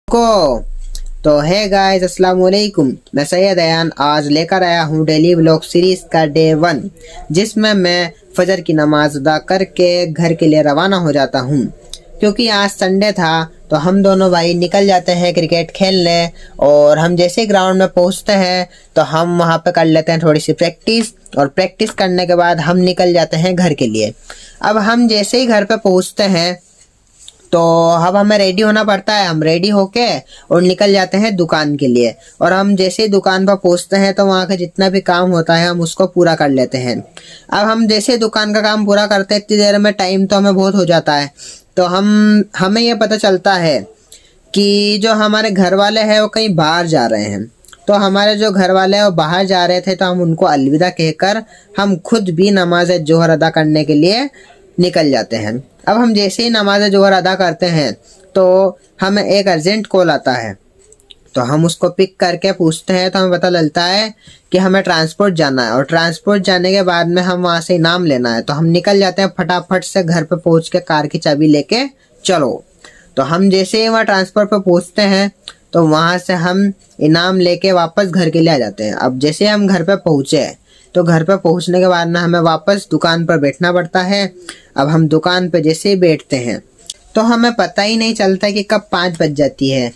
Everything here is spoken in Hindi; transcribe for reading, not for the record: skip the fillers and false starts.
को तो है गाइस, अस्सलाम वालेकुम। मैं सैयद अयान आज लेकर आया हूँ डेली व्लॉग सीरीज का डे 1, जिसमें मैं फजर की नमाज अदा करके घर के लिए रवाना हो जाता हूँ। क्योंकि आज संडे था तो हम दोनों भाई निकल जाते हैं क्रिकेट खेलने, और हम जैसे ग्राउंड में पहुँचते हैं तो हम वहाँ पे कर लेते हैं थोड़ी सी प्रैक्टिस, और प्रैक्टिस करने के बाद हम निकल जाते हैं घर के लिए। अब हम जैसे ही घर पे पहुँचते हैं तो अब हमें रेडी होना पड़ता है। हम रेडी होके और निकल जाते हैं दुकान के लिए, और हम जैसे ही दुकान पर पहुंचते हैं तो वहाँ का जितना भी काम होता है हम उसको पूरा कर लेते हैं। अब हम जैसे दुकान का काम पूरा करते हैं इतनी देर में टाइम तो हमें बहुत हो जाता है। तो हमें ये पता चलता है कि जो हमारे घर वाले हैं वो कहीं बाहर जा रहे हैं। तो हमारे जो घर वाले हैं वो बाहर जा रहे थे, तो हम उनको अलविदा कहकर हम खुद भी नमाज जोहर अदा करने के लिए निकल जाते हैं। अब हम जैसे ही नमाज जोहर अदा करते हैं तो हमें एक अर्जेंट कॉल आता है, तो हम उसको पिक करके पूछते हैं तो हमें पता चलता है कि हमें ट्रांसपोर्ट जाना है, और ट्रांसपोर्ट जाने के बाद में हम वहाँ से इनाम लेना है। तो हम निकल जाते हैं फटाफट से घर पे पहुँच के कार की चाबी लेके चलो। तो हम जैसे ही वहाँ ट्रांसपोर्ट पे पहुँचते हैं तो वहाँ से हम इनाम लेके वापस घर के लिए आ जाते हैं। अब जैसे हम घर पे पहुँचे तो घर पे पहुँचने के बाद ना हमें वापस दुकान पर बैठना पड़ता है। अब हम दुकान पे जैसे ही बैठते हैं तो हमें पता ही नहीं चलता कि कब 5 बज जाती है।